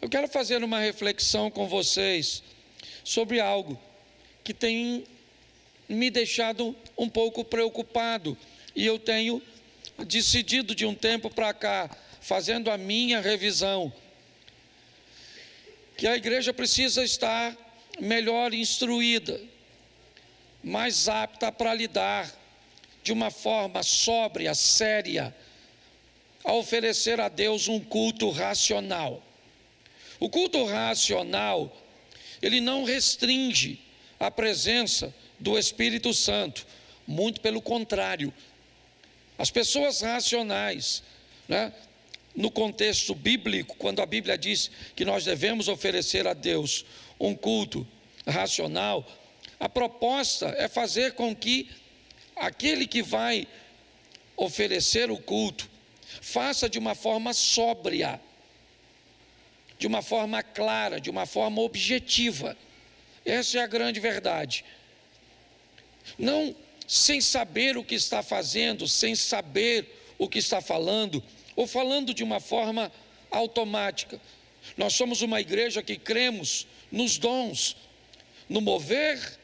Eu quero fazer uma reflexão com vocês sobre algo que tem me deixado um pouco preocupado, e eu tenho decidido de um tempo para cá, fazendo a minha revisão, que a igreja precisa estar melhor instruída, mais apta para lidar de uma forma sóbria, séria, a oferecer a Deus um culto racional. O culto racional, ele não restringe a presença do Espírito Santo, muito pelo contrário. As pessoas racionais, no contexto bíblico, quando a Bíblia diz que nós devemos oferecer a Deus um culto racional, a proposta é fazer com que aquele que vai oferecer o culto faça de uma forma sóbria, de uma forma clara, de uma forma objetiva. Essa é a grande verdade. Não sem saber o que está fazendo, sem saber o que está falando, ou falando de uma forma automática. Nós somos uma igreja que cremos nos dons, no mover,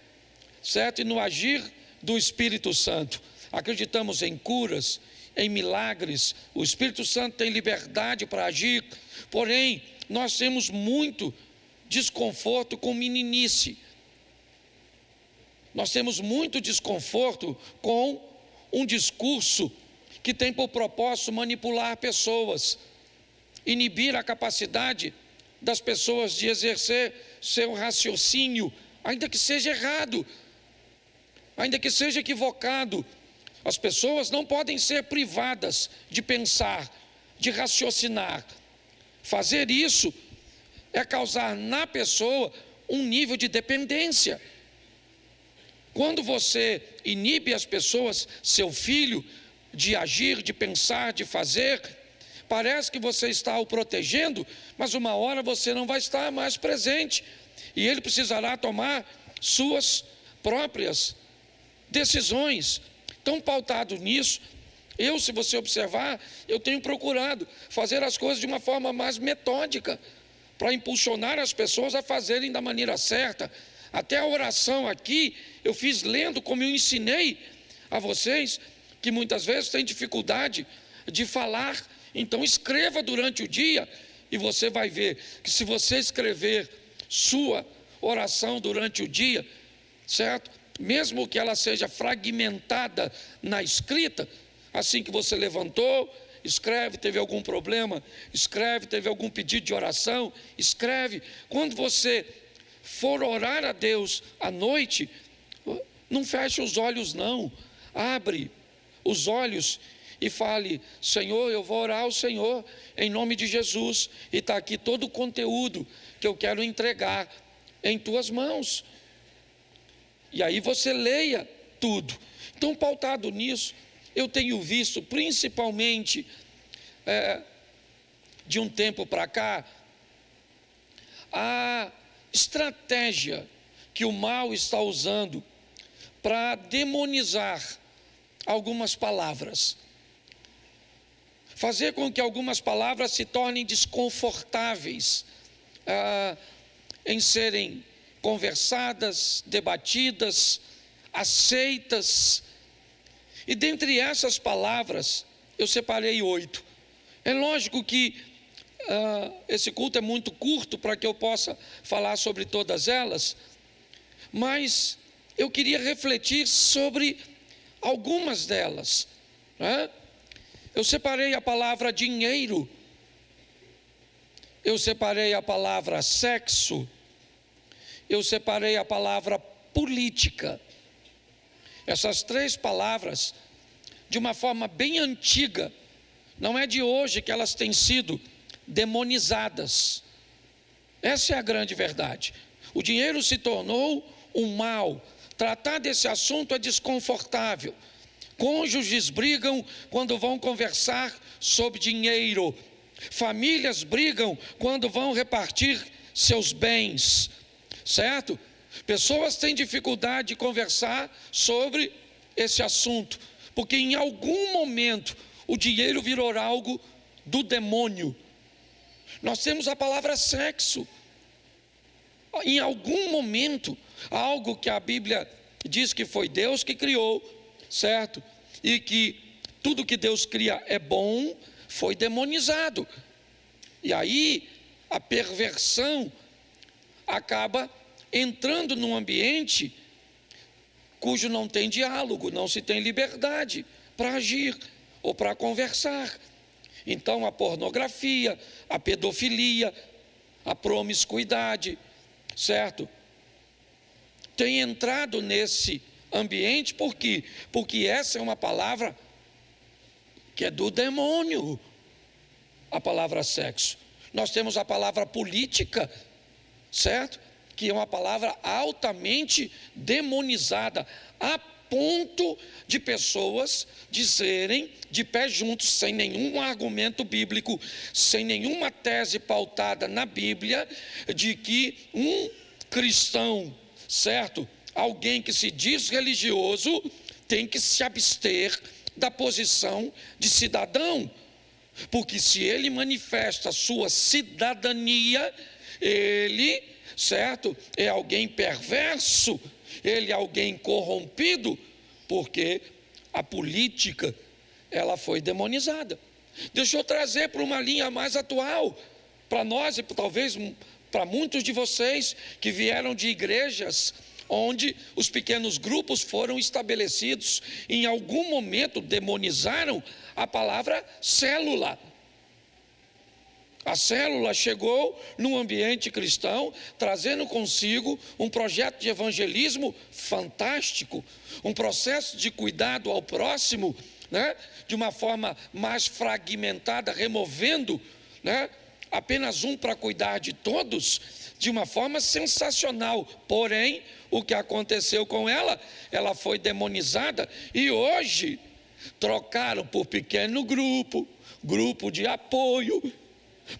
certo? E no agir do Espírito Santo. Acreditamos em curas, em milagres. O Espírito Santo tem liberdade para agir, porém, nós temos muito desconforto com meninice. Nós temos muito desconforto com um discurso que tem por propósito manipular pessoas, inibir a capacidade das pessoas de exercer seu raciocínio, ainda que seja errado, ainda que seja equivocado. As pessoas não podem ser privadas de pensar, de raciocinar. Fazer isso é causar na pessoa um nível de dependência. Quando você inibe as pessoas, seu filho, de agir, de pensar, de fazer, parece que você está o protegendo, mas uma hora você não vai estar mais presente, e ele precisará tomar suas próprias decisões. Então, pautado nisso, se você observar, eu tenho procurado fazer as coisas de uma forma mais metódica, para impulsionar as pessoas a fazerem da maneira certa. Até a oração aqui, eu fiz lendo como eu ensinei a vocês, que muitas vezes têm dificuldade de falar. Então escreva durante o dia, e você vai ver que se você escrever sua oração durante o dia, certo? Mesmo que ela seja fragmentada na escrita, assim que você levantou, escreve, teve algum problema, escreve, teve algum pedido de oração, escreve. Quando você for orar a Deus à noite, não feche os olhos não, abre os olhos e fale: Senhor, eu vou orar ao Senhor em nome de Jesus, e está aqui todo o conteúdo que eu quero entregar em tuas mãos. E aí você leia tudo. Então, pautado nisso, eu tenho visto, principalmente de um tempo para cá, a estratégia que o mal está usando para demonizar algumas palavras, fazer com que algumas palavras se tornem desconfortáveis em serem conversadas, debatidas, aceitas. E dentre essas palavras, eu separei 8. É lógico que esse culto é muito curto para que eu possa falar sobre todas elas, mas eu queria refletir sobre algumas delas. Eu separei a palavra dinheiro, eu separei a palavra sexo, eu separei a palavra política. Essas 3 palavras, de uma forma bem antiga, não é de hoje que elas têm sido demonizadas. Essa é a grande verdade. O dinheiro se tornou um mal. Tratar desse assunto é desconfortável. Cônjuges brigam quando vão conversar sobre dinheiro. Famílias brigam quando vão repartir seus bens, certo? Pessoas têm dificuldade de conversar sobre esse assunto, porque em algum momento o dinheiro virou algo do demônio. Nós temos a palavra sexo. Em algum momento, algo que a Bíblia diz que foi Deus que criou, certo? E que tudo que Deus cria é bom, foi demonizado. E aí a perversão acaba entrando num ambiente cujo não tem diálogo, não se tem liberdade para agir ou para conversar. Então a pornografia, a pedofilia, a promiscuidade, certo? Tem entrado nesse ambiente, por quê? Porque essa é uma palavra que é do demônio, a palavra sexo. Nós temos a palavra política, certo? Que é uma palavra altamente demonizada, a ponto de pessoas dizerem de pé juntos, sem nenhum argumento bíblico, sem nenhuma tese pautada na Bíblia, de que um cristão, certo? Alguém que se diz religioso tem que se abster da posição de cidadão, porque se ele manifesta sua cidadania, ele, certo, é alguém perverso, ele é alguém corrompido, porque a política, ela foi demonizada. Deixa eu trazer para uma linha mais atual, para nós e talvez para muitos de vocês que vieram de igrejas onde os pequenos grupos foram estabelecidos, em algum momento demonizaram a palavra célula. A célula chegou num ambiente cristão, trazendo consigo um projeto de evangelismo fantástico, um processo de cuidado ao próximo, né, de uma forma mais fragmentada, removendo, né, apenas um para cuidar de todos, de uma forma sensacional. Porém, o que aconteceu com ela? Ela foi demonizada e hoje trocaram por pequeno grupo, grupo de apoio,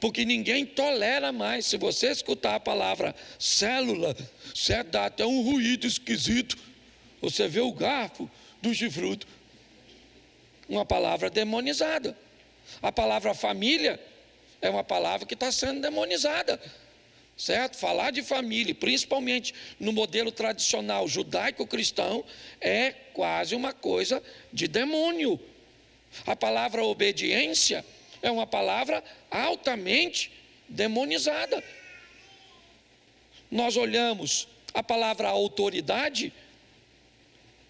porque ninguém tolera mais. Se você escutar a palavra célula, você dá até um ruído esquisito. Você vê o garfo do chifrudo. Uma palavra demonizada. A palavra família é uma palavra que está sendo demonizada, certo? Falar de família, principalmente no modelo tradicional judaico-cristão, é quase uma coisa de demônio. A palavra obediência é uma palavra altamente demonizada. Nós olhamos a palavra autoridade,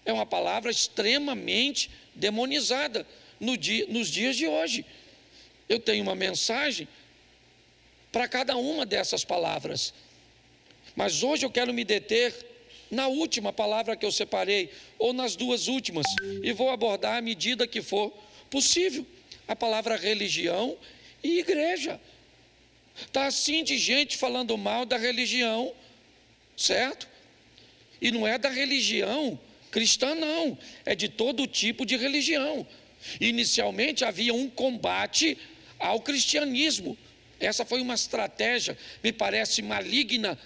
é uma palavra extremamente demonizada nos dias de hoje. Eu tenho uma mensagem para cada uma dessas palavras, mas hoje eu quero me deter na última palavra que eu separei, ou nas duas últimas, e vou abordar à medida que for possível, a palavra religião e igreja. Está assim de gente falando mal da religião, certo? E não é da religião cristã não, é de todo tipo de religião. Inicialmente havia um combate ao cristianismo. Essa foi uma estratégia, me parece maligna,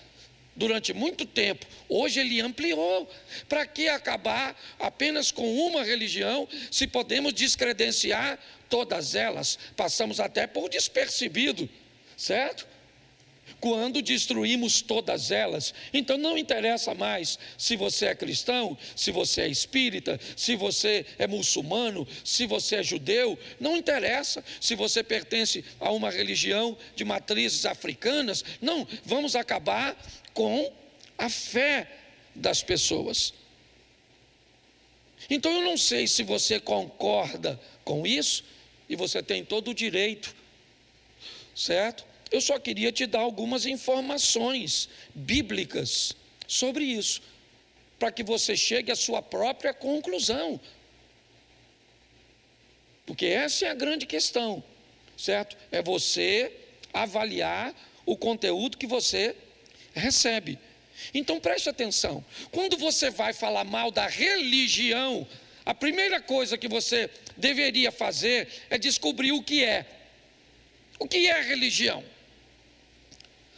durante muito tempo. Hoje ele ampliou. Para que acabar apenas com uma religião, se podemos descredenciar todas elas? Passamos até por despercebido, certo? Quando destruímos todas elas. Então não interessa mais se você é cristão, se você é espírita, se você é muçulmano, se você é judeu, não interessa se você pertence a uma religião de matrizes africanas. Não, vamos acabar com a fé das pessoas. Então eu não sei se você concorda com isso, e você tem todo o direito, certo? Eu só queria te dar algumas informações bíblicas sobre isso, para que você chegue à sua própria conclusão. Porque essa é a grande questão, certo? É você avaliar o conteúdo que você recebe. Então preste atenção, quando você vai falar mal da religião, a primeira coisa que você deveria fazer é descobrir o que é. O que é religião?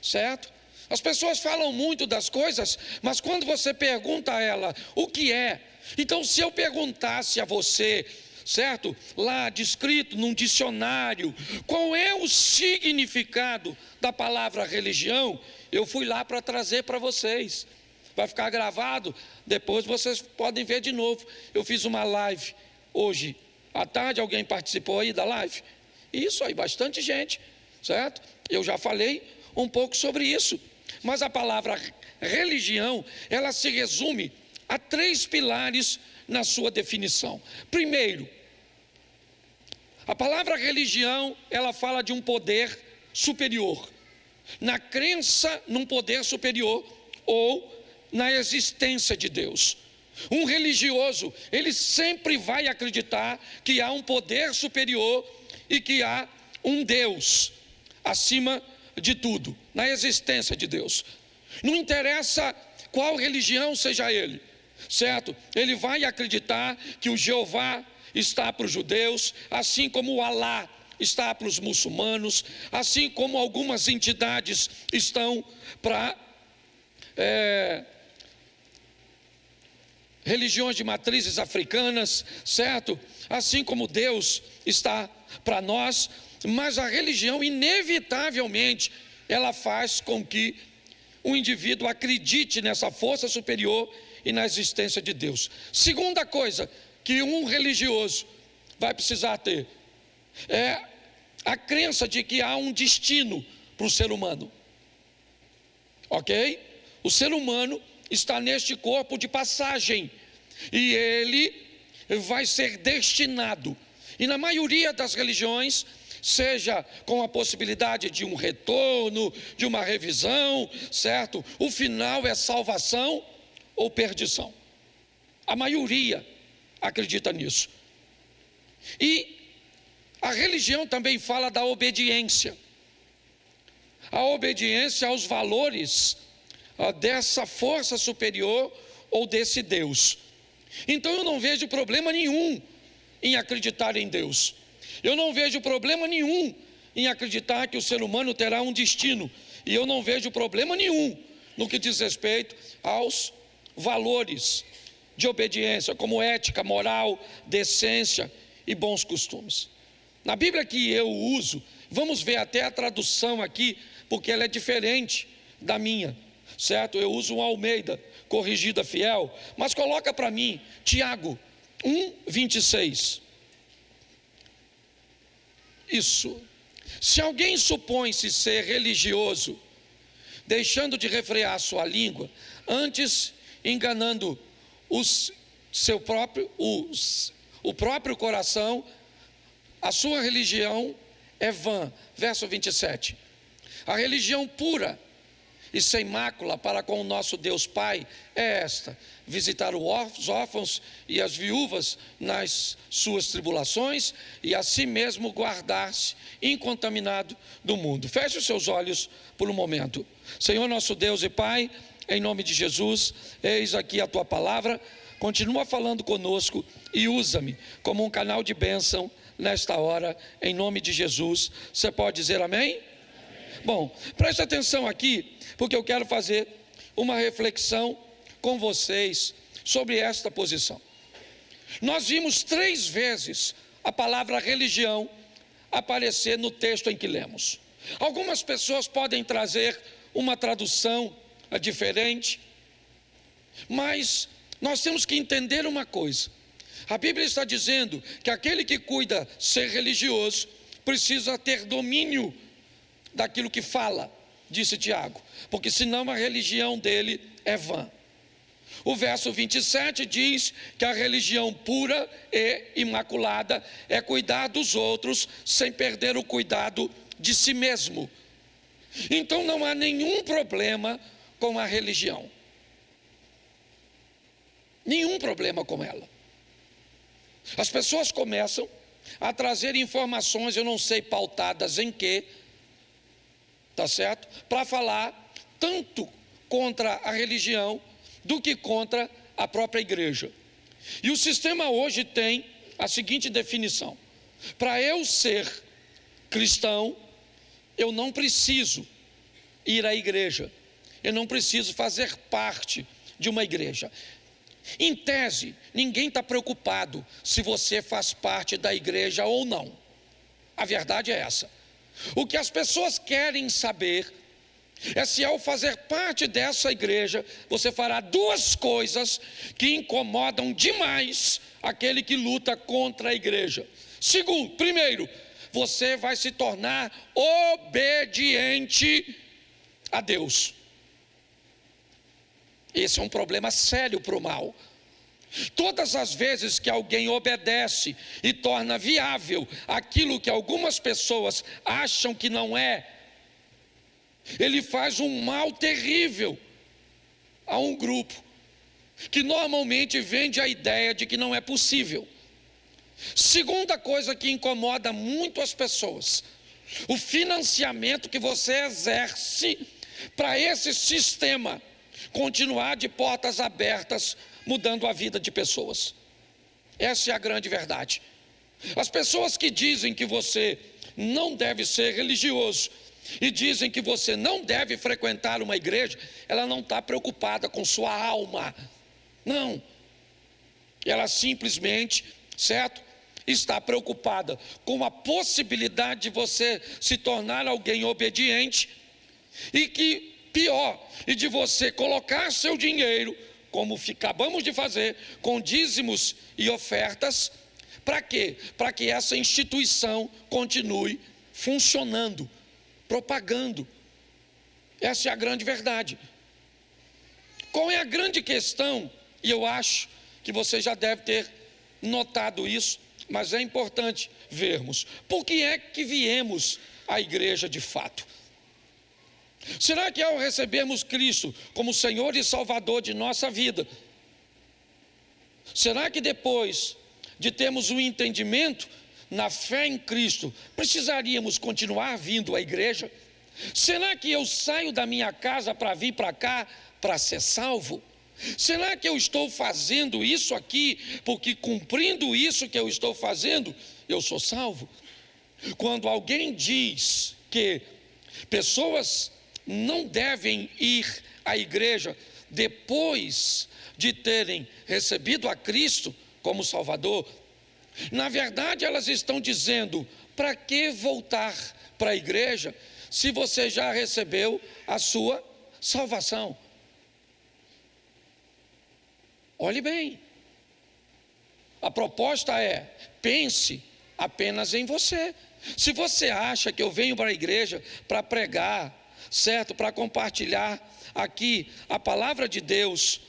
Certo? As pessoas falam muito das coisas, mas quando você pergunta a ela o que é, então se eu perguntasse a você certo? Lá descrito num dicionário, qual é o significado da palavra religião, eu fui lá para trazer para vocês. Vai ficar gravado, depois vocês podem ver de novo. Eu fiz uma live hoje à tarde, alguém participou aí da live? Isso aí, bastante gente, certo? Eu já falei um pouco sobre isso. Mas a palavra religião, ela se resume a 3 pilares na sua definição. Primeiro, a palavra religião, ela fala de um poder superior, na crença num poder superior ou na existência de Deus. Um religioso, ele sempre vai acreditar que há um poder superior e que há um Deus acima de tudo, na existência de Deus. Não interessa qual religião seja ele, certo? Ele vai acreditar que o Jeová está para os judeus, assim como o Alá está para os muçulmanos, assim como algumas entidades estão para religiões de matrizes africanas, certo? Assim como Deus está para nós, mas a religião, inevitavelmente, ela faz com que o indivíduo acredite nessa força superior e na existência de Deus. Segunda coisa que um religioso vai precisar ter é a crença de que há um destino para o ser humano. Ok? O ser humano está neste corpo de passagem e ele vai ser destinado. E na maioria das religiões, seja com a possibilidade de um retorno, de uma revisão, certo? O final é salvação ou perdição. A maioria acredita nisso. E a religião também fala da obediência. A obediência aos valores dessa força superior ou desse Deus. Então eu não vejo problema nenhum em acreditar em Deus. Eu não vejo problema nenhum em acreditar que o ser humano terá um destino. E eu não vejo problema nenhum no que diz respeito aos valores de obediência, como ética, moral, decência e bons costumes. Na Bíblia que eu uso, vamos ver até a tradução aqui, porque ela é diferente da minha, certo? Eu uso um Almeida, corrigida fiel, mas coloca para mim, Tiago 1:26. Isso. Se alguém supõe-se ser religioso, deixando de refrear sua língua, antes enganando o próprio coração, a sua religião é vã. Verso 27. A religião pura e sem mácula para com o nosso Deus Pai é esta: visitar os órfãos e as viúvas nas suas tribulações e a si mesmo guardar-se incontaminado do mundo. Feche os seus olhos por um momento. Senhor nosso Deus e Pai, em nome de Jesus, eis aqui a Tua palavra, continua falando conosco e usa-me como um canal de bênção nesta hora, em nome de Jesus. Você pode dizer amém? Bom, preste atenção aqui, porque eu quero fazer uma reflexão com vocês sobre esta posição. Nós vimos 3 vezes a palavra religião aparecer no texto em que lemos. Algumas pessoas podem trazer uma tradução diferente, mas nós temos que entender uma coisa. A Bíblia está dizendo que aquele que cuida ser religioso precisa ter domínio daquilo que fala, disse Tiago, porque senão a religião dele é vã. O verso 27 diz que a religião pura e imaculada é cuidar dos outros sem perder o cuidado de si mesmo. Então não há nenhum problema com a religião. Nenhum problema com ela. As pessoas começam a trazer informações, eu não sei pautadas em quê, tá certo? Para falar tanto contra a religião do que contra a própria igreja. E o sistema hoje tem a seguinte definição: para eu ser cristão, eu não preciso ir à igreja, eu não preciso fazer parte de uma igreja. Em tese, ninguém está preocupado se você faz parte da igreja ou não. A verdade é essa. O que as pessoas querem saber é se ao fazer parte dessa igreja, você fará duas coisas que incomodam demais aquele que luta contra a igreja. Segundo, primeiro, você vai se tornar obediente a Deus. Esse é um problema sério para o mal. Todas as vezes que alguém obedece e torna viável aquilo que algumas pessoas acham que não é, ele faz um mal terrível a um grupo que normalmente vende a ideia de que não é possível. Segunda coisa que incomoda muito as pessoas: o financiamento que você exerce para esse sistema continuar de portas abertas, mudando a vida de pessoas. Essa é a grande verdade. As pessoas que dizem que você não deve ser religioso e dizem que você não deve frequentar uma igreja, ela não está preocupada com sua alma. Não. Ela simplesmente, certo, está preocupada com a possibilidade de você se tornar alguém obediente e que, pior, e de você colocar seu dinheiro, como acabamos de fazer, com dízimos e ofertas, para quê? Para que essa instituição continue funcionando, propagando. Essa é a grande verdade. Qual é a grande questão? E eu acho que você já deve ter notado isso, mas é importante vermos. Por que é que viemos à igreja de fato? Será que ao recebermos Cristo como Senhor e Salvador de nossa vida, será que depois de termos um entendimento na fé em Cristo, precisaríamos continuar vindo à igreja? Será que eu saio da minha casa para vir para cá para ser salvo? Será que eu estou fazendo isso aqui porque cumprindo isso que eu estou fazendo, eu sou salvo? Quando alguém diz que pessoas não devem ir à igreja depois de terem recebido a Cristo como Salvador, na verdade elas estão dizendo: para que voltar para a igreja se você já recebeu a sua salvação? Olhe bem, a proposta é: pense apenas em você. Se você acha que eu venho para a igreja para pregar, certo, para compartilhar aqui a palavra de Deus,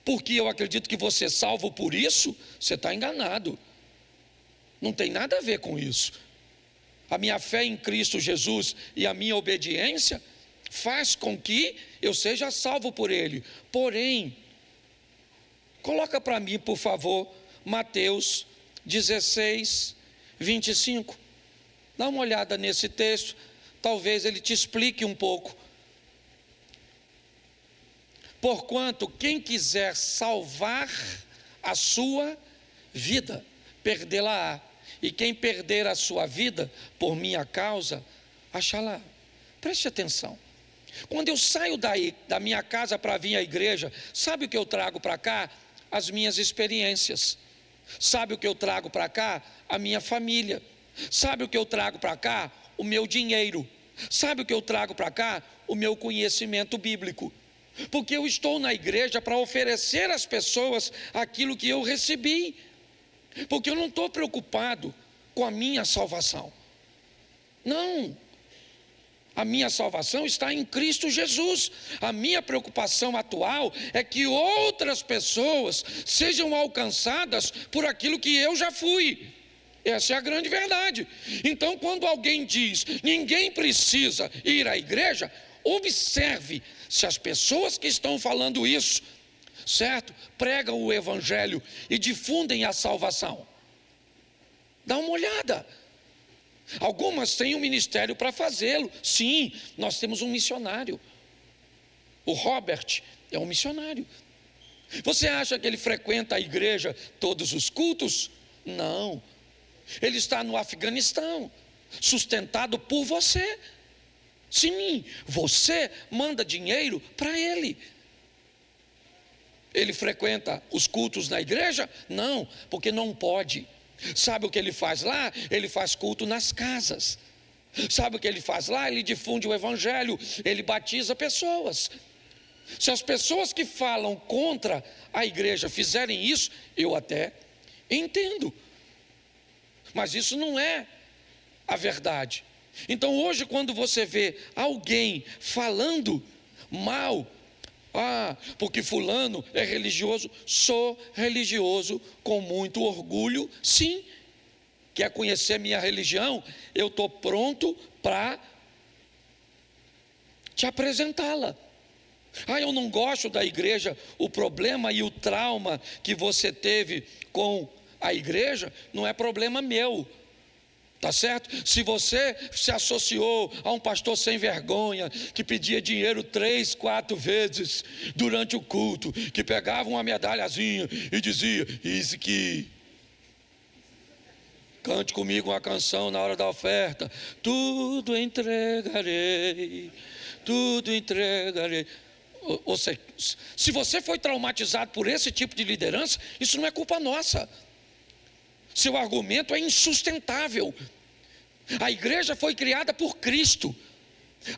porque eu acredito que você é salvo por isso, você está enganado. Não tem nada a ver com isso. A minha fé em Cristo Jesus e a minha obediência faz com que eu seja salvo por Ele. Porém, coloca para mim, por favor, Mateus 16, 25. Dá uma olhada nesse texto, talvez ele te explique um pouco. Porquanto quem quiser salvar a sua vida, perdê-la-á. E quem perder a sua vida por minha causa, achá-la. Preste atenção. Quando eu saio da minha casa para vir à igreja, sabe o que eu trago para cá? As minhas experiências. Sabe o que eu trago para cá? A minha família. Sabe o que eu trago para cá? O meu dinheiro. Sabe o que eu trago para cá? O meu conhecimento bíblico. Porque eu estou na igreja para oferecer às pessoas aquilo que eu recebi. Porque eu não estou preocupado com a minha salvação. Não. A minha salvação está em Cristo Jesus. A minha preocupação atual é que outras pessoas sejam alcançadas por aquilo que eu já fui. Essa é a grande verdade. Então, quando alguém diz: ninguém precisa ir à igreja, observe se as pessoas que estão falando isso, certo, pregam o evangelho e difundem a salvação. Dá uma olhada. Algumas têm um ministério para fazê-lo. Sim, nós temos um missionário. O Robert é um missionário. Você acha que ele frequenta a igreja todos os cultos? Não. Ele está no Afeganistão, sustentado por você. Sim, você manda dinheiro para ele. ele frequenta os cultos na igreja? Não, porque não pode. Sabe o que ele faz lá? Ele faz culto nas casas. Sabe o que ele faz lá? Ele difunde o evangelho, ele batiza pessoas. Se as pessoas que falam contra a igreja fizerem isso, eu até entendo. Mas isso não é a verdade. Então hoje, quando você vê alguém falando mal, porque fulano é religioso, sou religioso com muito orgulho, sim. Quer conhecer minha religião? Eu estou pronto para te apresentá-la. Eu não gosto da igreja. O problema e o trauma que você teve com a igreja não é problema meu. Tá certo? Se você se associou a um pastor sem vergonha, que pedia dinheiro 3, 4 vezes durante o culto, que pegava uma medalhazinha e dizia, isso que... Cante comigo uma canção na hora da oferta. Tudo entregarei, tudo entregarei. Ou seja, se você foi traumatizado por esse tipo de liderança, isso não é culpa nossa. Seu argumento é insustentável. A igreja foi criada por Cristo.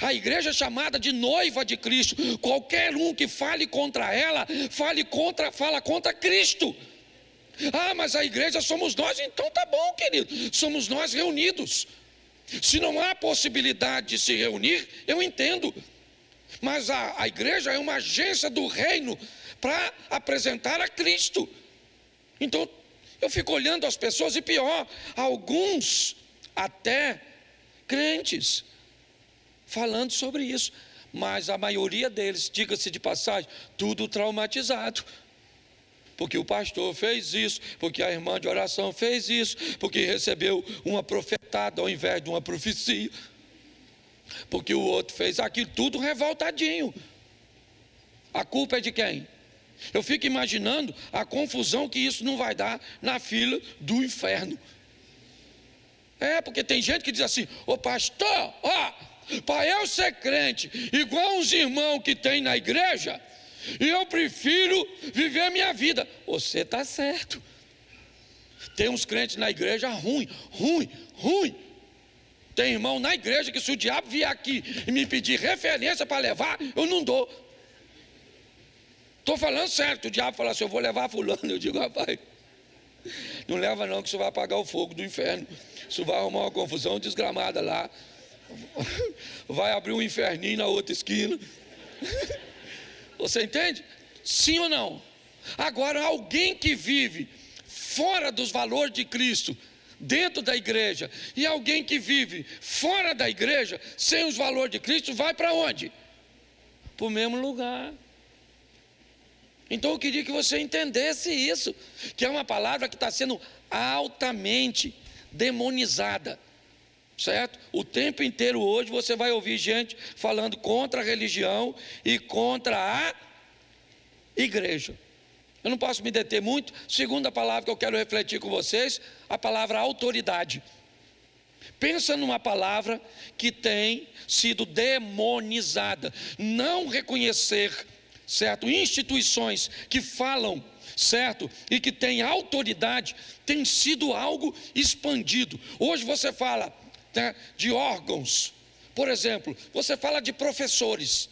A igreja é chamada de noiva de Cristo. Qualquer um que fale contra ela, fala contra Cristo. Mas a igreja somos nós. Então tá bom, querido, somos nós reunidos. Se não há possibilidade de se reunir, eu entendo. Mas a igreja é uma agência do reino para apresentar a Cristo. Então eu fico olhando as pessoas, e pior, alguns até crentes falando sobre isso, mas a maioria deles, diga-se de passagem, tudo traumatizado, porque o pastor fez isso, porque a irmã de oração fez isso, porque recebeu uma profetada ao invés de uma profecia, porque o outro fez aquilo, tudo revoltadinho. A culpa é de quem? Eu fico imaginando a confusão que isso não vai dar na fila do inferno. Porque tem gente que diz assim, pastor, para eu ser crente igual uns irmãos que tem na igreja, eu prefiro viver a minha vida. Você está certo. Tem uns crentes na igreja ruim. Tem irmão na igreja que se o diabo vier aqui e me pedir referência para levar, eu não dou. Estou falando certo. O diabo fala assim, eu vou levar fulano. Eu digo, rapaz, não leva não, que isso vai apagar o fogo do inferno. Isso vai arrumar uma confusão desgramada lá. Vai abrir um inferninho na outra esquina. Você entende? Sim ou não? Agora, alguém que vive fora dos valores de Cristo, dentro da igreja, e alguém que vive fora da igreja, sem os valores de Cristo, vai para onde? Para o mesmo lugar. Então eu queria que você entendesse isso, que é uma palavra que está sendo altamente demonizada, certo? O tempo inteiro hoje você vai ouvir gente falando contra a religião e contra a igreja. Eu não posso me deter muito. Segunda palavra que eu quero refletir com vocês, a palavra autoridade. Pensa numa palavra que tem sido demonizada. Não reconhecer, certo, instituições que falam, certo, e que têm autoridade, tem sido algo expandido. Hoje você fala, né, de órgãos. Por exemplo, você fala de professores.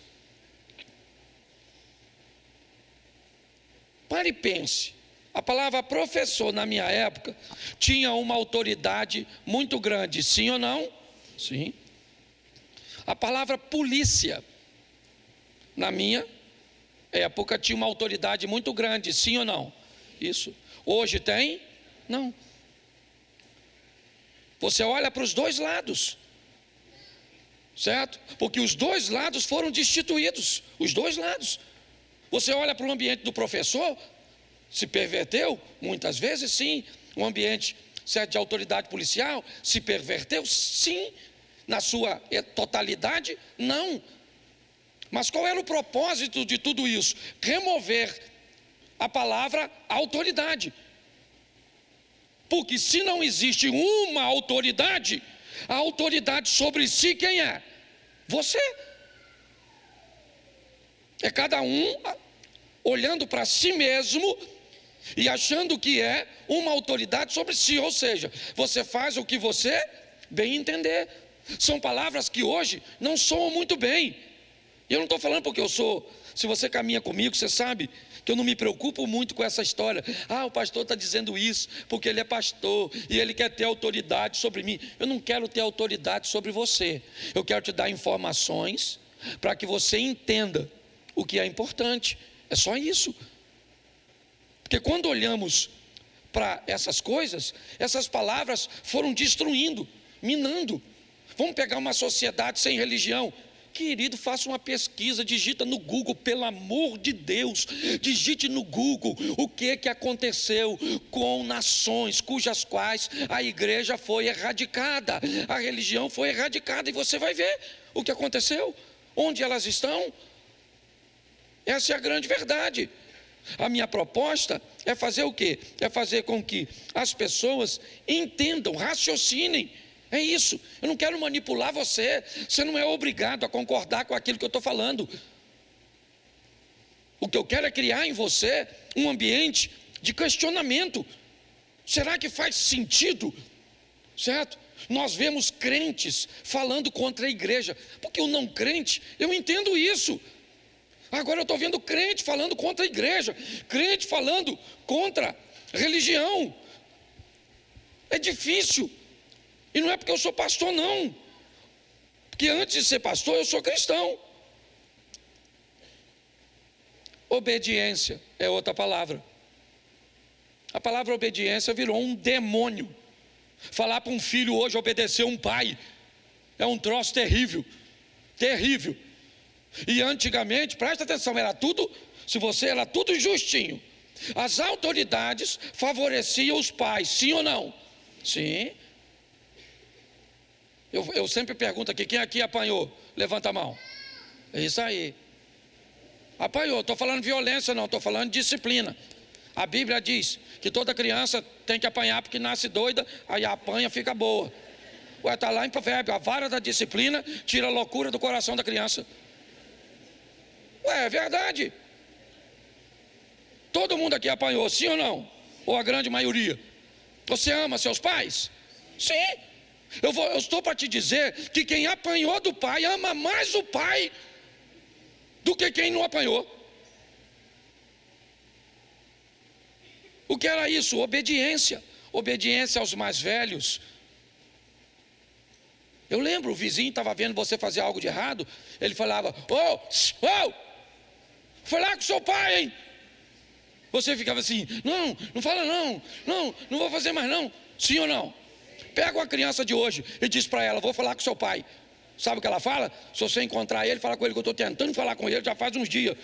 Pare e pense. A palavra professor, na minha época, tinha uma autoridade muito grande, sim ou não? Sim. A palavra polícia, na minha época, tinha uma autoridade muito grande, sim ou não? Isso. Hoje tem? Não. Você olha para os dois lados, certo? Porque os dois lados foram destituídos, os dois lados. Você olha para o ambiente do professor, se perverteu? Muitas vezes sim. O ambiente, certo, de autoridade policial se perverteu? Sim. Na sua totalidade? Não. Mas qual era o propósito de tudo isso? Remover a palavra autoridade. Porque se não existe uma autoridade, a autoridade sobre si quem é? Você. É cada um olhando para si mesmo e achando que é uma autoridade sobre si, ou seja, você faz o que você bem entender. São palavras que hoje não soam muito bem. E eu não estou falando porque eu sou, se você caminha comigo, você sabe que eu não me preocupo muito com essa história. O pastor está dizendo isso porque ele é pastor e ele quer ter autoridade sobre mim. Eu não quero ter autoridade sobre você. Eu quero te dar informações para que você entenda o que é importante. É só isso. Porque quando olhamos para essas coisas, essas palavras foram destruindo, minando. Vamos pegar uma sociedade sem religião. Querido, faça uma pesquisa, digita no Google, pelo amor de Deus, digite no Google o que aconteceu com nações cujas quais a igreja foi erradicada, a religião foi erradicada, e você vai ver o que aconteceu, onde elas estão. Essa é a grande verdade. A minha proposta é fazer o quê? É fazer com que as pessoas entendam, raciocinem. É isso. Eu não quero manipular você. Você não é obrigado a concordar com aquilo que eu estou falando. O que eu quero é criar em você um ambiente de questionamento. Será que faz sentido? Certo? Nós vemos crentes falando contra a igreja, porque o não crente, eu entendo isso. Agora eu estou vendo crente falando contra a igreja, crente falando contra a religião. É difícil. E não é porque eu sou pastor, não. Porque antes de ser pastor, eu sou cristão. Obediência é outra palavra. A palavra obediência virou um demônio. Falar para um filho hoje obedecer um pai é um troço terrível. Terrível. E antigamente, presta atenção, era tudo justinho. As autoridades favoreciam os pais, sim ou não? Sim. Eu sempre pergunto aqui, quem aqui apanhou? Levanta a mão. É isso aí. Apanhou, estou falando violência não, estou falando disciplina. A Bíblia diz que toda criança tem que apanhar porque nasce doida, aí apanha, fica boa. Está lá em Provérbio, a vara da disciplina tira a loucura do coração da criança. É verdade. Todo mundo aqui apanhou, sim ou não? Ou a grande maioria? Você ama seus pais? Sim. Eu estou para te dizer que quem apanhou do pai ama mais o pai do que quem não apanhou. O que era isso? Obediência. Obediência aos mais velhos. Eu lembro, o vizinho estava vendo você fazer algo de errado, ele falava, foi lá com seu pai, hein? Você ficava assim, não fala não vou fazer mais não. Sim ou não? Pega uma criança de hoje e diz para ela, vou falar com seu pai. Sabe o que ela fala? Se você encontrar ele, fala com ele que eu estou tentando falar com ele já faz uns dias.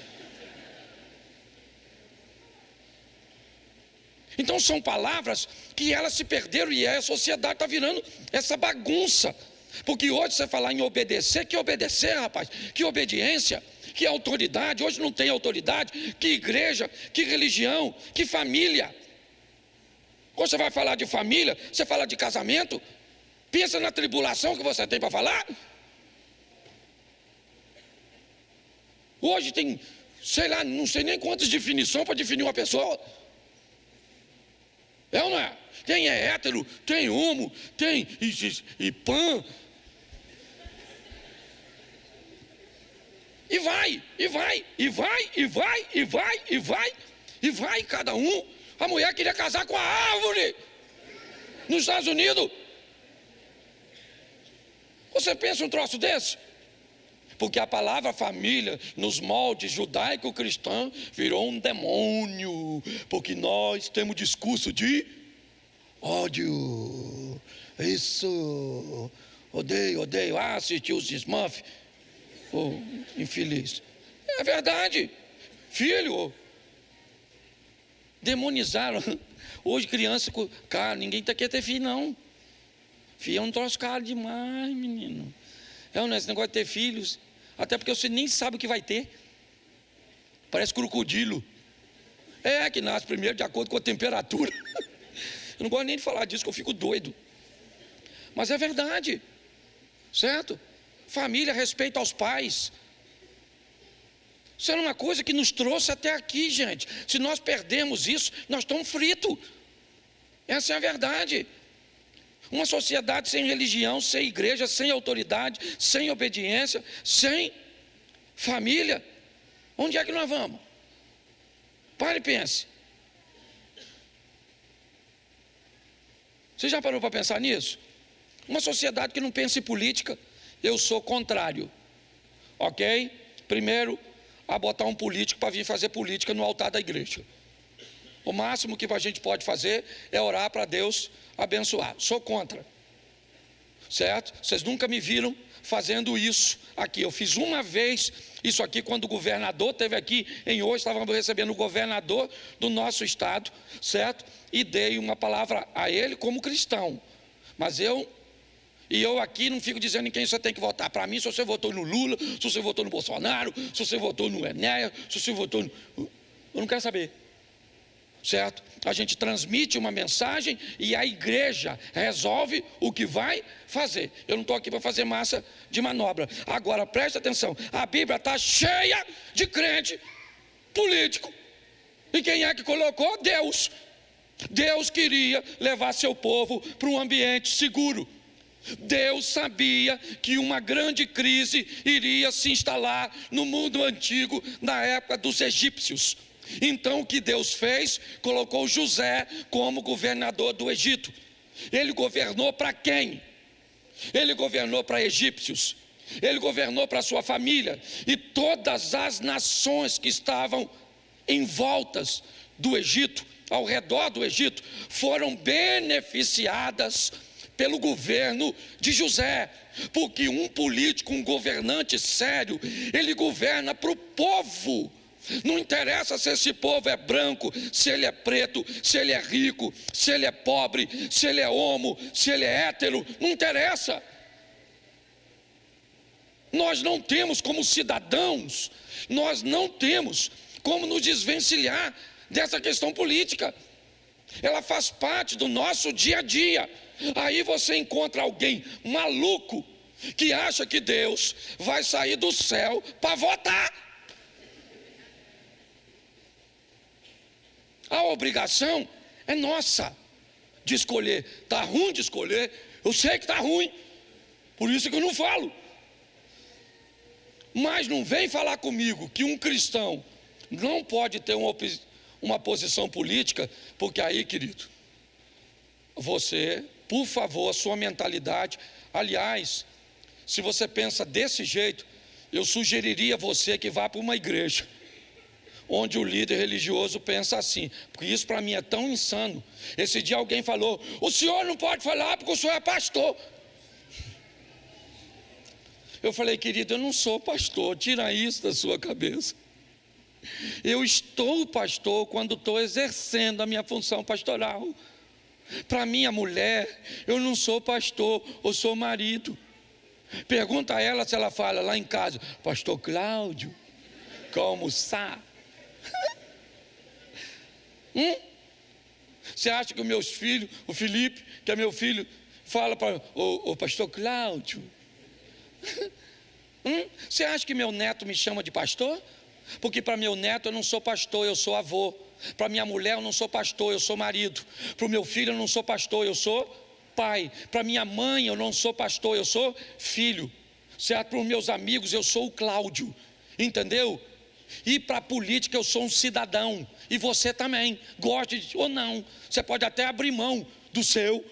Então são palavras que elas se perderam e a sociedade está virando essa bagunça. Porque hoje você falar em obedecer, que obedecer, rapaz? Que obediência? Que autoridade? Hoje não tem autoridade. Que igreja? Que religião? Que família? Quando você vai falar de família, você fala de casamento, pensa na tribulação que você tem para falar. Hoje tem, sei lá, não sei nem quantas definições para definir uma pessoa. É ou não é? Tem hétero, tem homo, tem e pan. E vai, cada um. A mulher queria casar com a árvore nos Estados Unidos. Você pensa um troço desse? Porque a palavra família, nos moldes judaico-cristão, virou um demônio. Porque nós temos discurso de ódio. Isso. Odeio. Assistiu os Smurfs. Infeliz. É verdade. Filho. Demonizaram. Hoje criança, cara, ninguém quer ter filho não. Filho é um troço caro demais, menino. Esse negócio de ter filhos, até porque você nem sabe o que vai ter. Parece crocodilo. Que nasce primeiro de acordo com a temperatura. Eu não gosto nem de falar disso, que eu fico doido. Mas é verdade. Certo? Família respeita aos pais. Isso era uma coisa que nos trouxe até aqui, gente. Se nós perdemos isso, nós estamos fritos. Essa é a verdade. Uma sociedade sem religião, sem igreja, sem autoridade, sem obediência, sem família. Onde é que nós vamos? Pare e pense. Você já parou para pensar nisso? Uma sociedade que não pensa em política, eu sou contrário. Ok? Primeiro, a botar um político para vir fazer política no altar da igreja. O máximo que a gente pode fazer é orar para Deus abençoar. Sou contra. Certo? Vocês nunca me viram fazendo isso aqui. Eu fiz uma vez isso aqui quando o governador esteve aqui em hoje, estávamos recebendo o governador do nosso estado, certo? E dei uma palavra a ele como cristão. Mas eu aqui não fico dizendo em quem você tem que votar. Para mim, se você votou no Lula, se você votou no Bolsonaro, se você votou no Enéas, se você votou no... Eu não quero saber. Certo? A gente transmite uma mensagem e a igreja resolve o que vai fazer. Eu não estou aqui para fazer massa de manobra. Agora, preste atenção. A Bíblia está cheia de crente político. E quem é que colocou? Deus. Deus queria levar seu povo para um ambiente seguro. Deus sabia que uma grande crise iria se instalar no mundo antigo, na época dos egípcios. Então o que Deus fez? Colocou José como governador do Egito. Ele governou para quem? Ele governou para egípcios. Ele governou para sua família. E todas as nações que estavam em voltas do Egito, ao redor do Egito, foram beneficiadas pelo governo de José, porque um político, um governante sério, ele governa para o povo. Não interessa se esse povo é branco, se ele é preto, se ele é rico, se ele é pobre, se ele é homo, se ele é hétero, não interessa. Nós não temos como cidadãos, nós não temos como nos desvencilhar dessa questão política. Ela faz parte do nosso dia a dia. Aí você encontra alguém maluco que acha que Deus vai sair do céu para votar. A obrigação é nossa de escolher. Está ruim de escolher, eu sei que está ruim, por isso que eu não falo. Mas não vem falar comigo que um cristão não pode ter uma posição política, porque aí, querido, você, por favor, a sua mentalidade, aliás, se você pensa desse jeito, eu sugeriria a você que vá para uma igreja onde o líder religioso pensa assim, porque isso para mim é tão insano. Esse dia alguém falou: o senhor não pode falar porque o senhor é pastor. Eu falei: querido, eu não sou pastor, tira isso da sua cabeça. Eu estou pastor quando estou exercendo a minha função pastoral. Para minha mulher, eu não sou pastor, eu sou marido. Pergunta a ela se ela fala lá em casa: pastor Cláudio, como está? Você acha que os meus filhos, o Felipe, que é meu filho, fala para o pastor Cláudio? Você acha que meu neto me chama de pastor? Porque para meu neto eu não sou pastor, eu sou avô. Para minha mulher eu não sou pastor, eu sou marido. Para o meu filho eu não sou pastor, eu sou pai. Para minha mãe eu não sou pastor, eu sou filho. Certo? Para os meus amigos eu sou o Cláudio. Entendeu? E para a política eu sou um cidadão. E você também, goste ou não. Você pode até abrir mão do seu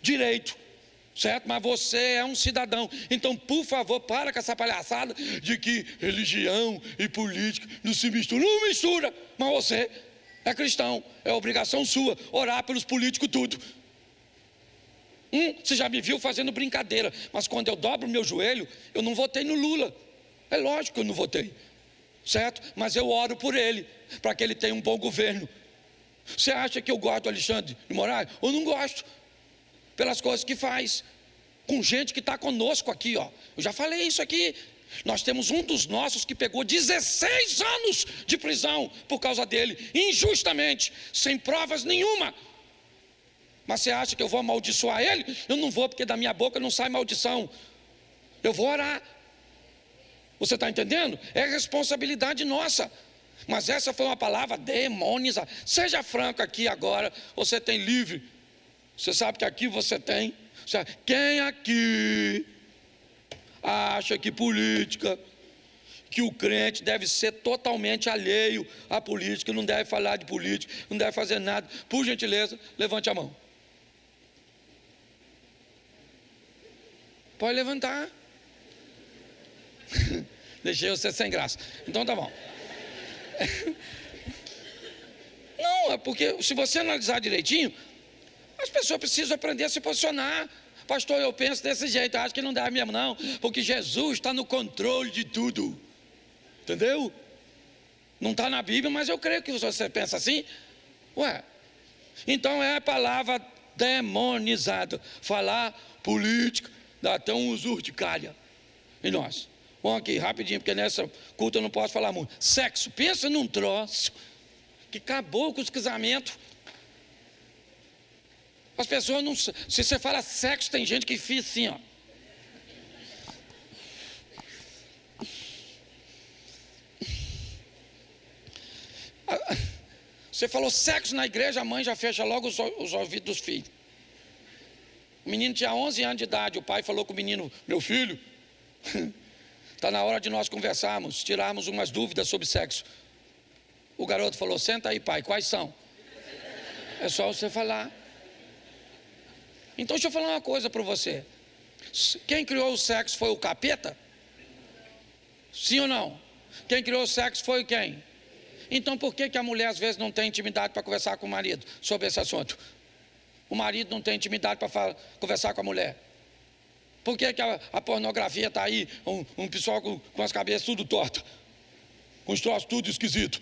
direito, certo? Mas você é um cidadão. Então, por favor, para com essa palhaçada de que religião e política não se misturam. Não mistura, mas você é cristão. É obrigação sua orar pelos políticos tudo. Você já me viu fazendo brincadeira, mas quando eu dobro o meu joelho, eu não votei no Lula. É lógico que eu não votei, certo? Mas eu oro por ele, para que ele tenha um bom governo. Você acha que eu gosto do Alexandre de Moraes? Eu não gosto, pelas coisas que faz com gente que está conosco aqui, ó. Eu já falei isso aqui. Nós temos um dos nossos que pegou 16 anos de prisão por causa dele, injustamente, sem provas nenhuma. Mas você acha que eu vou amaldiçoar ele? Eu não vou, porque da minha boca não sai maldição. Eu vou orar. Você está entendendo? É responsabilidade nossa. Mas essa foi uma palavra demonizada. Seja franco aqui agora, você tem livre. Você sabe que aqui você tem. Quem aqui acha que política, que o crente deve ser totalmente alheio à política, não deve falar de política, não deve fazer nada? Por gentileza, levante a mão. Pode levantar. Deixei você sem graça. Então tá bom. Não, é porque se você analisar direitinho, as pessoas precisam aprender a se posicionar. Pastor, eu penso desse jeito, eu acho que não dá mesmo não, porque Jesus está no controle de tudo. Entendeu? Não está na Bíblia, mas eu creio que você pensa assim. Ué, então é a palavra demonizada. Falar política dá até um uso urticária em nós. Vamos aqui, rapidinho, porque nessa culto eu não posso falar muito. Sexo, pensa num troço que acabou com os casamentos. As pessoas não... Se você fala sexo, tem gente que fica assim, ó. Você falou sexo na igreja, a mãe já fecha logo os ouvidos dos filhos. O menino tinha 11 anos de idade, o pai falou com o menino: meu filho, está na hora de nós conversarmos, tirarmos umas dúvidas sobre sexo. O garoto falou: senta aí, pai, quais são? É só você falar. Então deixa eu falar uma coisa para você. Quem criou o sexo foi o capeta? Sim ou não? Quem criou o sexo foi quem? Então por que a mulher às vezes não tem intimidade para conversar com o marido sobre esse assunto? O marido não tem intimidade para conversar com a mulher? Por que a pornografia está aí, um pessoal com as cabeças tudo tortas, com os troços tudo esquisito?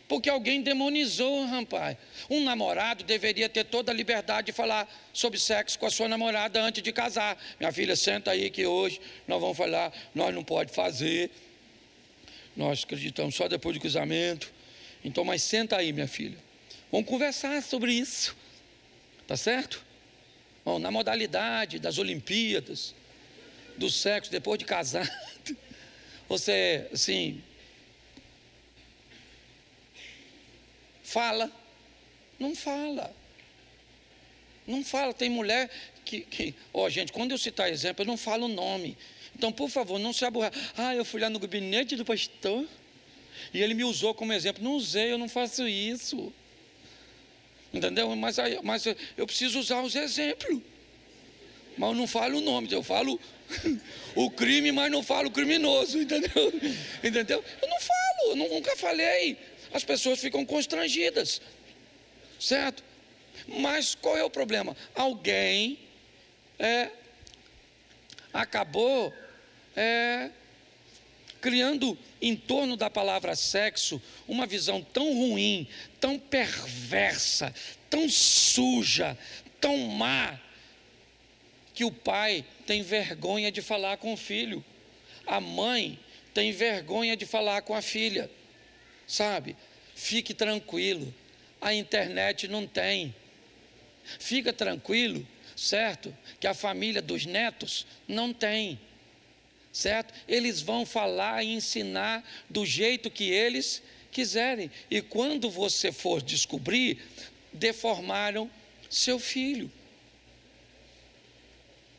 Porque alguém demonizou, rapaz. Um namorado deveria ter toda a liberdade de falar sobre sexo com a sua namorada antes de casar. Minha filha, senta aí que hoje nós vamos falar, nós não pode fazer. Nós acreditamos só depois do casamento. Então, mas senta aí, minha filha. Vamos conversar sobre isso. Tá certo? Bom, na modalidade das Olimpíadas, do sexo depois de casado, você, assim... Fala, não fala, não fala. Tem mulher que gente, quando eu citar exemplo, eu não falo o nome. Então, por favor, não se aborreça. Eu fui lá no gabinete do pastor e ele me usou como exemplo. Não usei, eu não faço isso. Entendeu? Mas eu preciso usar os exemplos. Mas eu não falo o nome, eu falo o crime, mas não falo o criminoso, entendeu? Entendeu? Eu não falo, eu nunca falei. As pessoas ficam constrangidas, certo? Mas qual é o problema? Alguém acabou criando em torno da palavra sexo uma visão tão ruim, tão perversa, tão suja, tão má, que o pai tem vergonha de falar com o filho, a mãe tem vergonha de falar com a filha. Sabe, fique tranquilo, a internet não tem. Fica tranquilo, certo? Que a família dos netos não tem, certo? Eles vão falar e ensinar do jeito que eles quiserem. E quando você for descobrir, deformaram seu filho,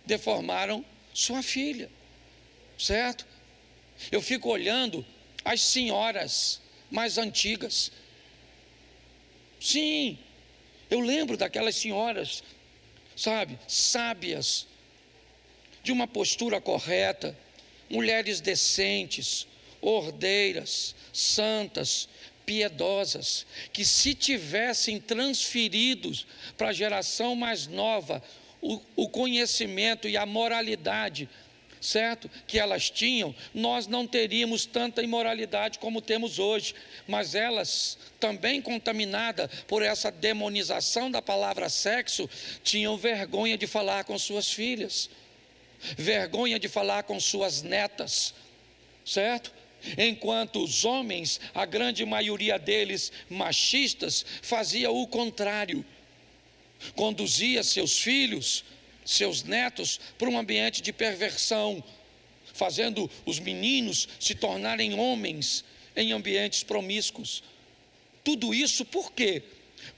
deformaram sua filha, certo? Eu fico olhando as senhoras mais antigas. Sim, eu lembro daquelas senhoras, sabe, sábias, de uma postura correta, mulheres decentes, ordeiras, santas, piedosas, que se tivessem transferidos para a geração mais nova o conhecimento e a moralidade, certo? Que elas tinham, nós não teríamos tanta imoralidade como temos hoje. Mas elas, também contaminadas por essa demonização da palavra sexo, tinham vergonha de falar com suas filhas, vergonha de falar com suas netas, certo? Enquanto os homens, a grande maioria deles machistas, fazia o contrário, conduzia seus filhos seus netos para um ambiente de perversão, fazendo os meninos se tornarem homens em ambientes promíscuos. Tudo isso por quê?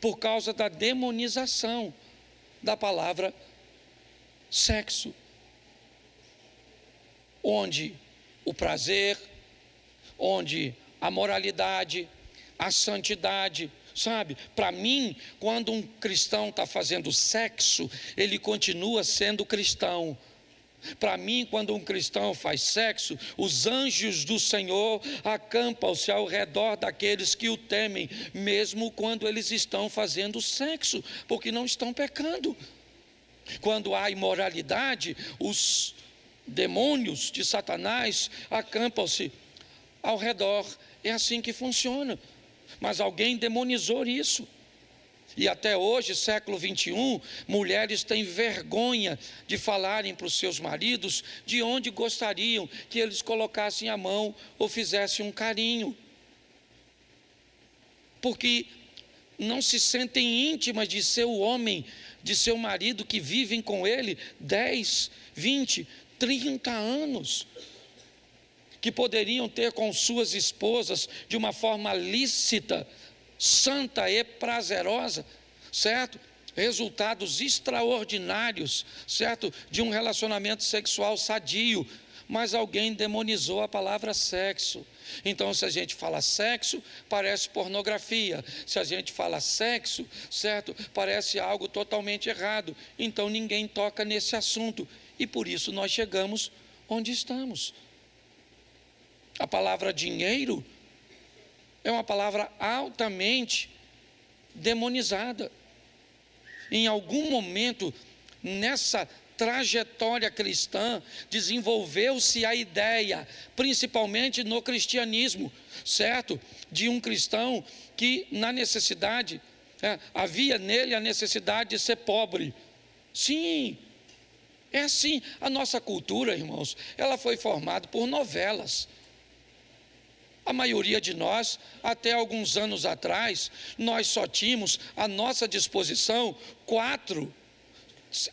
Por causa da demonização da palavra sexo, onde o prazer, onde a moralidade, a santidade, sabe? Para mim, quando um cristão está fazendo sexo, ele continua sendo cristão. Para mim, quando um cristão faz sexo, os anjos do Senhor acampam-se ao redor daqueles que o temem, mesmo quando eles estão fazendo sexo, porque não estão pecando. Quando há imoralidade, os demônios de Satanás acampam-se ao redor. É assim que funciona. Mas alguém demonizou isso. E até hoje, século 21, mulheres têm vergonha de falarem para os seus maridos de onde gostariam que eles colocassem a mão ou fizessem um carinho. Porque não se sentem íntimas de seu homem, de seu marido, que vivem com ele 10, 20, 30 anos. Que poderiam ter com suas esposas de uma forma lícita, santa e prazerosa, certo? Resultados extraordinários, certo? De um relacionamento sexual sadio, mas alguém demonizou a palavra sexo. Então, se a gente fala sexo, parece pornografia. Se a gente fala sexo, certo? Parece algo totalmente errado. Então, ninguém toca nesse assunto. E por isso nós chegamos onde estamos. A palavra dinheiro é uma palavra altamente demonizada. Em algum momento, nessa trajetória cristã, desenvolveu-se a ideia, principalmente no cristianismo, certo? De um cristão que, na necessidade, havia nele a necessidade de ser pobre. Sim, é assim. A nossa cultura, irmãos, ela foi formada por novelas. A maioria de nós, até alguns anos atrás, nós só tínhamos à nossa disposição 4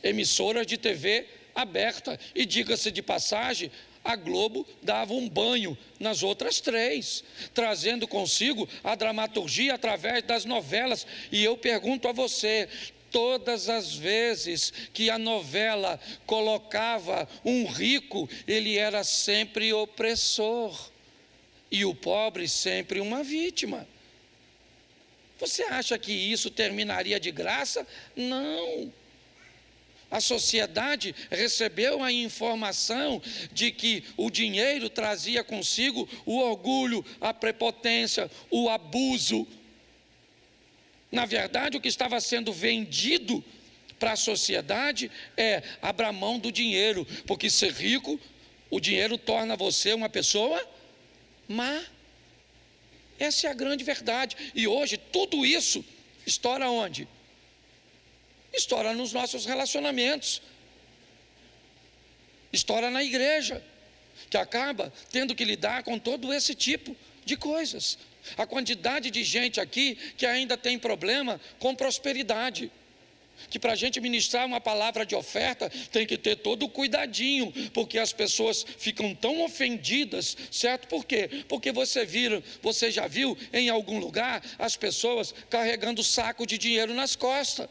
emissoras de TV aberta. E diga-se de passagem, a Globo dava um banho nas outras 3, trazendo consigo a dramaturgia através das novelas. E eu pergunto a você, todas as vezes que a novela colocava um rico, ele era sempre opressor. E o pobre sempre uma vítima. Você acha que isso terminaria de graça? Não. A sociedade recebeu a informação de que o dinheiro trazia consigo o orgulho, a prepotência, o abuso. Na verdade, o que estava sendo vendido para a sociedade é abra mão do dinheiro, porque ser rico, o dinheiro torna você uma pessoa má. Essa é a grande verdade. E hoje tudo isso estoura onde? Estoura nos nossos relacionamentos, estoura na igreja, que acaba tendo que lidar com todo esse tipo de coisas. A quantidade de gente aqui que ainda tem problema com prosperidade, que para a gente ministrar uma palavra de oferta tem que ter todo o cuidadinho, porque as pessoas ficam tão ofendidas, certo? Por quê? Porque você já viu em algum lugar as pessoas carregando saco de dinheiro nas costas.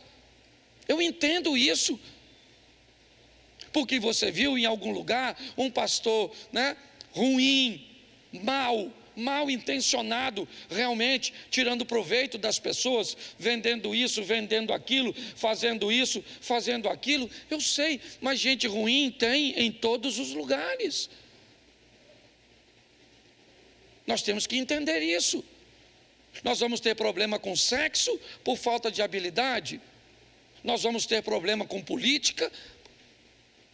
Eu entendo isso, porque você viu em algum lugar um pastor, ruim, mal intencionado, realmente tirando proveito das pessoas, vendendo isso, vendendo aquilo, fazendo isso, fazendo aquilo. Eu sei, mas gente ruim tem em todos os lugares. Nós temos que entender isso. Nós vamos ter problema com sexo por falta de habilidade. Nós vamos ter problema com política.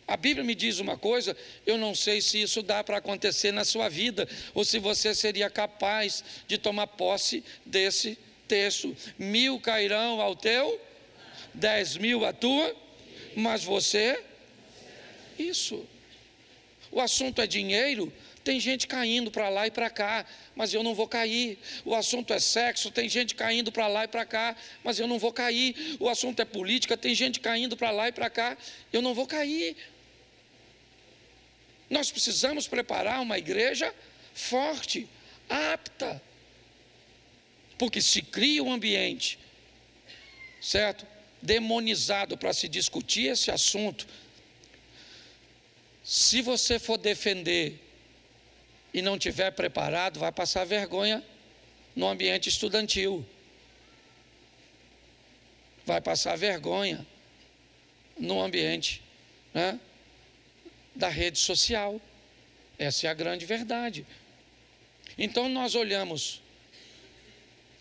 A Bíblia me diz uma coisa, eu não sei se isso dá para acontecer na sua vida, ou se você seria capaz de tomar posse desse texto. 1000 cairão ao teu, 10.000 à tua, mas você, isso. O assunto é dinheiro, tem gente caindo para lá e para cá, mas eu não vou cair. O assunto é sexo, tem gente caindo para lá e para cá, mas eu não vou cair. O assunto é política, tem gente caindo para lá e para cá, eu não vou cair. Nós precisamos preparar uma igreja forte, apta, porque se cria um ambiente, certo? Demonizado para se discutir esse assunto. Se você for defender e não tiver preparado, vai passar vergonha no ambiente estudantil. Vai passar vergonha no ambiente, né, da rede social. Essa é a grande verdade. Então nós olhamos.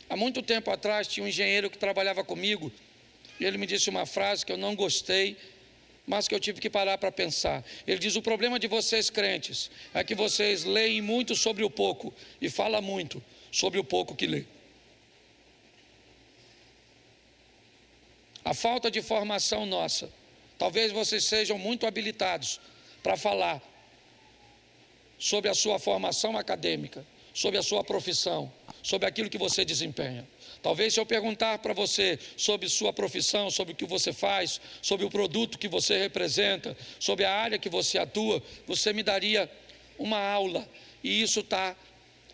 Há muito tempo atrás tinha um engenheiro que trabalhava comigo, e ele me disse uma frase que eu não gostei, mas que eu tive que parar para pensar. Ele diz: o problema de vocês crentes é que vocês leem muito sobre o pouco e falam muito sobre o pouco que lê. A falta de formação nossa, talvez vocês sejam muito habilitados para falar sobre a sua formação acadêmica, sobre a sua profissão, sobre aquilo que você desempenha. Talvez se eu perguntar para você sobre sua profissão, sobre o que você faz, sobre o produto que você representa, sobre a área que você atua, você me daria uma aula, e isso está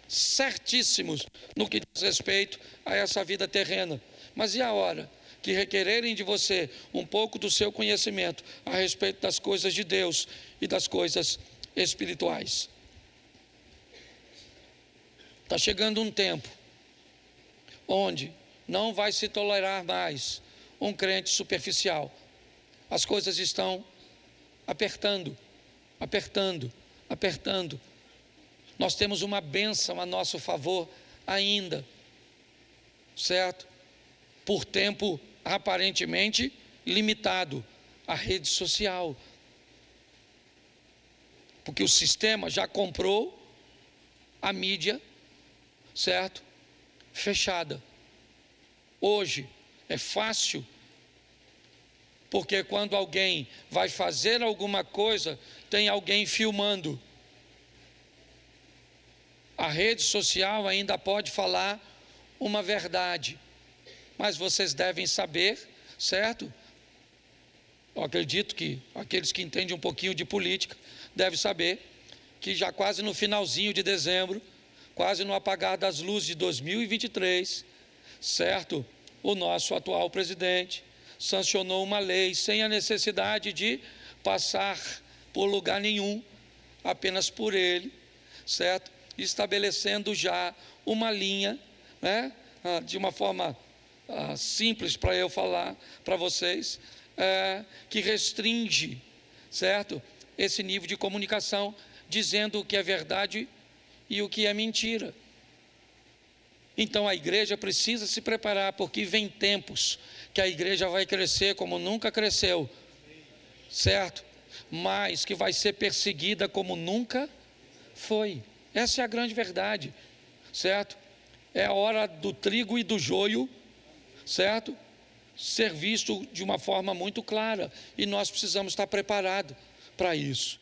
certíssimo no que diz respeito a essa vida terrena. Mas e a hora que requererem de você um pouco do seu conhecimento a respeito das coisas de Deus e das coisas espirituais? Está chegando um tempo onde não vai se tolerar mais um crente superficial. As coisas estão apertando, apertando, apertando. Nós temos uma bênção a nosso favor ainda, certo? Por tempo aparentemente limitado, a rede social. Porque o sistema já comprou a mídia, certo? Fechada. Hoje é fácil, porque quando alguém vai fazer alguma coisa, tem alguém filmando. A rede social ainda pode falar uma verdade, mas vocês devem saber, certo? Eu acredito que aqueles que entendem um pouquinho de política devem saber que já quase no finalzinho de dezembro, quase no apagar das luzes de 2023, certo? O nosso atual presidente sancionou uma lei sem a necessidade de passar por lugar nenhum, apenas por ele, certo? Estabelecendo já uma linha, né? De uma forma simples para eu falar para vocês, que restringe, certo? Esse nível de comunicação, dizendo o que é verdade e o que é mentira. Então a igreja precisa se preparar, porque vem tempos que a igreja vai crescer como nunca cresceu, certo? Mas que vai ser perseguida como nunca foi. Essa é a grande verdade, certo? É a hora do trigo e do joio, certo? Ser visto de uma forma muito clara, e nós precisamos estar preparados para isso.